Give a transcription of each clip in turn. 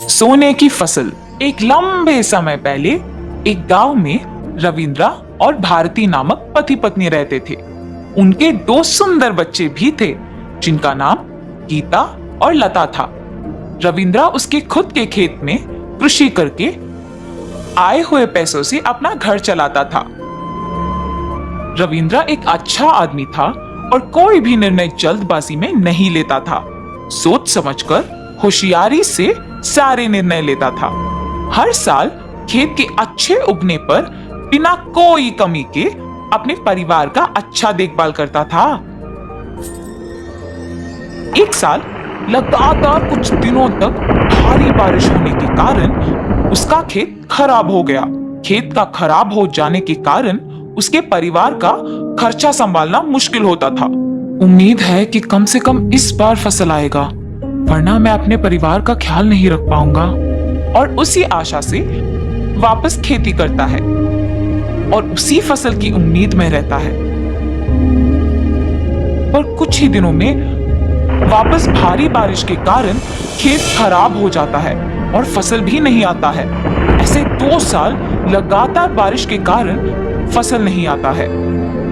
सोने की फसल। एक लंबे समय पहले एक गांव में रविंद्रा और भारती नामक पति पत्नी रहते थे। उनके दो सुंदर बच्चे भी थे जिनका नाम गीता और लता था। रविंद्रा उसके खुद के खेत में कृषि करके आए हुए पैसों से अपना घर चलाता था। रविंद्रा एक अच्छा आदमी था और कोई भी निर्णय जल्दबाजी में नहीं लेता था। सोच समझकर होशियारी से सारे निर्णय लेता था। हर साल खेत के अच्छे उगने पर बिना कोई कमी के अपने परिवार का अच्छा देखभाल करता था। एक साल लगातार कुछ दिनों तक भारी बारिश होने के कारण उसका खेत खराब हो गया। खेत का खराब हो जाने के कारण उसके परिवार का खर्चा संभालना मुश्किल होता था। उम्मीद है कि कम से कम इस बार फसल आएगा, वरना मैं अपने परिवार का ख्याल नहीं रख पाऊंगा। और उसी आशा से वापस खेती करता है और उसी फसल की उम्मीद में रहता है। पर कुछ ही दिनों में वापस भारी बारिश के कारण खेत खराब हो जाता है और फसल भी नहीं आता है। ऐसे 2 साल लगातार बारिश के कारण फसल नहीं आता है।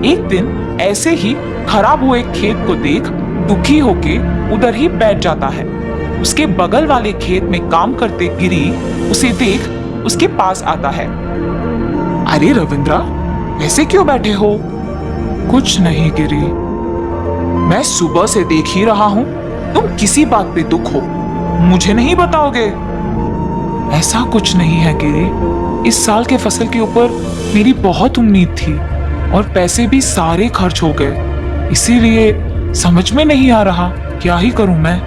एक दिन ऐसे ही खराब हुए खेत को देख दुखी होके उधर ही बैठ जाता है। उसके बगल वाले खेत में काम करते गिरी उसे देख उसके पास आता है। अरे रविंद्रा, ऐसे क्यों बैठे हो? कुछ नहीं गिरी, मैं सुबह से देख ही रहा हूं तुम किसी बात पे दुख हो, मुझे नहीं बताओगे? ऐसा कुछ नहीं है गिरी, इस साल के फसल के ऊपर मेरी बहुत उम्मीद थी और पैसे भी सारे खर्च हो गए, इसीलिए समझ में नहीं आ रहा क्या ही करूं मैं।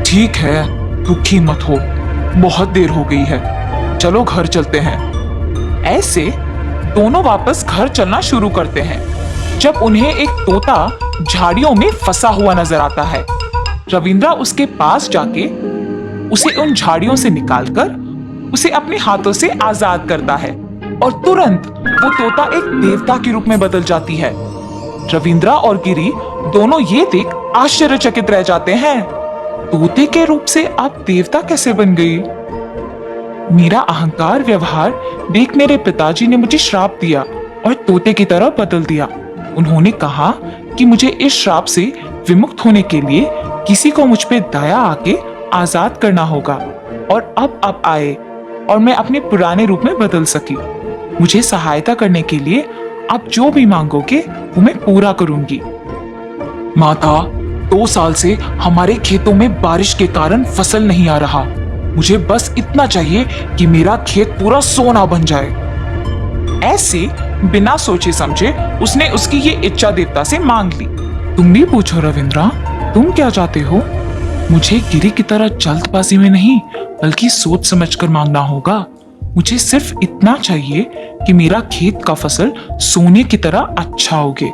ठीक है, दुखी मत हो, बहुत देर हो गई है, चलो घर चलते हैं। ऐसे दोनों वापस घर चलना शुरू करते हैं जब उन्हें एक तोता झाड़ियों में फंसा हुआ नजर आता है। रविंद्रा उसके पास जाके उसे उन झाड़ियों से निकालकर उसे अपने हाथों से आजाद करता है और तुरंत वो तोता एक देवता के रूप में बदल जाती है। रविंद्रा और गिरी दोनों ये देख आश्चर्यचकित रह जाते हैं। तोते के रूप से आप देवता कैसे बन गई? मेरा अहंकार व्यवहार देख मेरे पिताजी ने मुझे श्राप दिया और तोते की तरह बदल दिया। उन्होंने कहा कि मुझे इस श्राप से विमुक्त होने के लिए किसी को मुझ पे दया आके आजाद करना होगा और अब आए और मैं अपने पुराने रूप में बदल सकी। मुझे सहायता करने के लिए आप जो भी मांगोगे वो मैं पूरा करूंगी। माता, 2 साल से हमारे खेतों में बारिश के कारण फसल नहीं आ रहा। मुझे बस इतना चाहिए कि मेरा खेत पूरा सोना बन जाए। ऐसे बिना सोचे समझे उसने उसकी ये इच्छा देवता से मांग ली। तुम भी पूछो रविंद्रा, तुम क्या चाहते हो? मुझे गिरी की तरह जल्दबाजी में नहीं बल्कि सोच समझकर मांगना होगा। मुझे सिर्फ इतना चाहिए कि मेरा खेत का फसल सोने की तरह अच्छा उगे,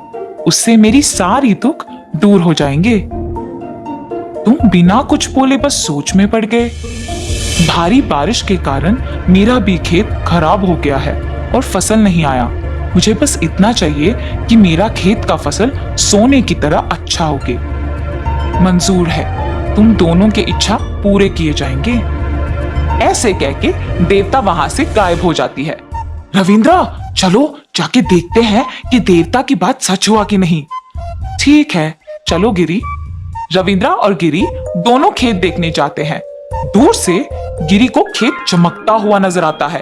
उससे मेरी सारी दुख दूर हो जाएंगे। तुम बिना कुछ बोले बस सोच में पड़ गए। भारी बारिश के कारण मेरा भी खेत खराब हो गया है और फसल नहीं आया। मुझे बस इतना चाहिए कि मेरा खेत का फसल सोने की तरह अच्छा उगे। मंजूर है, तुम दोनों की इच्छा पूरे किए जाएंगे। ऐसे कह के देवता वहां से गायब हो जाती है। रविंद्रा, चलो जाके देखते हैं कि देवता की बात सच हुआ कि नहीं। ठीक है, चलो गिरी। रविंद्रा और गिरी दोनों खेत देखने जाते हैं। दूर से गिरी को खेत चमकता हुआ नजर आता है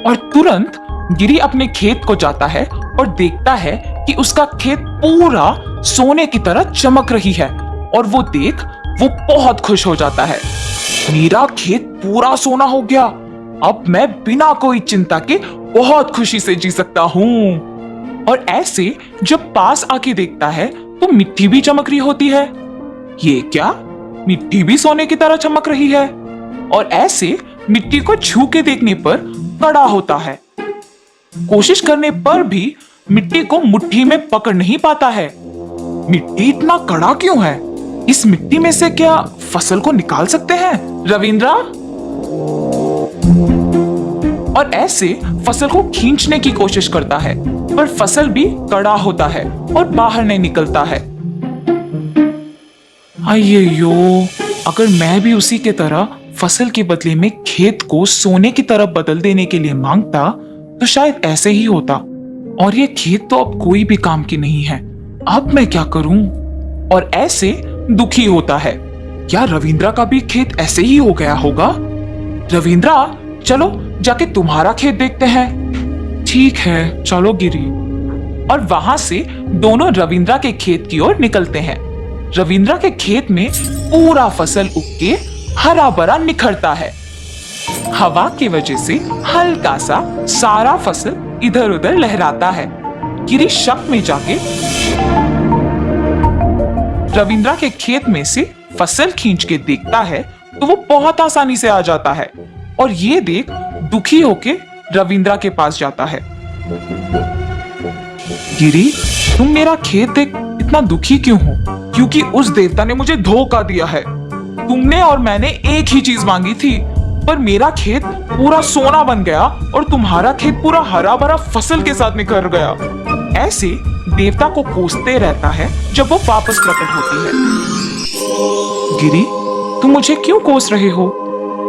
और तुरंत गिरी अपने खेत को जाता है और देखता है कि उसका खेत पूरा सोने की तरह चमक रही है और वो देख वो बहुत खुश हो जाता है। मेरा खेत पूरा सोना हो गया, अब मैं बिना कोई चिंता के बहुत खुशी से जी सकता हूँ। और ऐसे जब पास आके देखता है तो मिट्टी भी चमक रही होती है। ये क्या? मिट्टी भी सोने की तरह चमक रही है। और ऐसे मिट्टी को छू के देखने पर कड़ा होता है। कोशिश करने पर भी मिट्टी को मुट्ठी में पकड़ नहीं पाता है। मिट्टी इतना कड़ा क्यों है? इस मिट्टी में से क्या फसल को निकाल सकते हैं रविंद्रा? और ऐसे फसल को खींचने की कोशिश करता है पर फसल भी कड़ा होता है और बाहर नहीं निकलता है। अय्यो, अगर मैं भी उसी के तरह फसल के बदले में खेत को सोने की तरफ बदल देने के लिए मांगता तो शायद ऐसे ही होता। और ये खेत तो अब कोई भी काम की नहीं है, अब मैं क्या करूं? और ऐसे दुखी होता है। क्या रविंद्रा का भी खेत ऐसे ही हो गया होगा? रविंद्रा, चलो जाके तुम्हारा खेत देखते हैं। ठीक है, चलो गिरी। और वहां से दोनों रविंद्रा के खेत की ओर निकलते हैं। रविंद्रा के खेत में पूरा फसल उग के हरा भरा निखरता है। हवा की वजह से हल्का सा सारा फसल इधर उधर लहराता है। गिरी शक में जाके रविंद्रा के खेत में से फसल खींच के देखता है तो वो बहुत आसानी से आ जाता है और ये देख दुखी होके रविंद्रा के पास जाता है। गिरी, तुम मेरा खेत देख इतना दुखी क्यों हो? क्योंकि उस देवता ने मुझे धोखा दिया है। तुमने और मैंने एक ही चीज मांगी थी, पर मेरा खेत पूरा सोना बन गया और तुम्हारा खेत पूरा हरा भरा फसल के साथ निखर गया। ऐसे देवता को कोसते रहता है जब वो वापस प्रकट होती है। गिरी, तुम मुझे क्यों कोस रहे हो?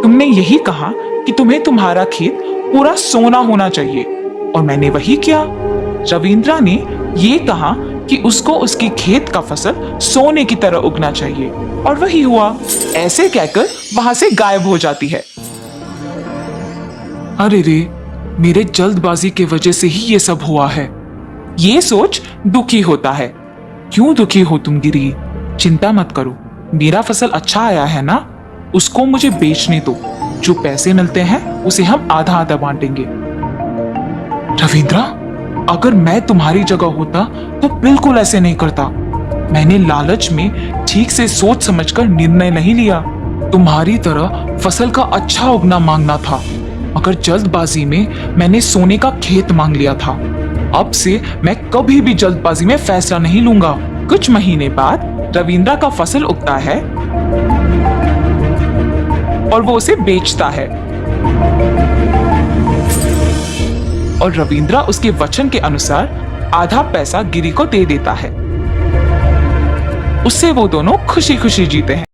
तुमने यही कहा कि तुम्हें तुम्हारा खेत पूरा सोना होना चाहिए और मैंने वही किया। रविंद्रा ने ये कहा कि उसको उसकी खेत का फसल सोने की तरह उगना चाहिए और वही हुआ। ऐसे कहकर वहां से गायब हो जाती है। अरे रे, मेरे जल्दबाजी के वजह से ही ये सब हुआ है। ये सोच दुखी होता है। क्यों दुखी हो तुम गिरी? चिंता मत करो, मेरा फसल अच्छा आया है ना, उसको मुझे बेचने दो। जो पैसे मिलते हैं उसे हम आधा आधा बांटेंगे। रविंद्रा, अगर मैं तुम्हारी जगह होता तो बिल्कुल ऐसे नहीं करता। मैंने लालच में ठीक से सोच समझकर निर्णय नहीं लिया। तुम्हारी तरह फसल का अच्छा उगना मांगना था, मगर जल्दबाजी में मैंने सोने का खेत मांग लिया था। अब से मैं कभी भी जल्दबाजी में फैसला नहीं लूंगा। कुछ महीने बाद रविंद्रा का फसल उगता है और वो उसे बेचता है और रविंद्रा उसके वचन के अनुसार आधा पैसा गिरी को दे देता है। उससे वो दोनों खुशी खुशी जीते हैं।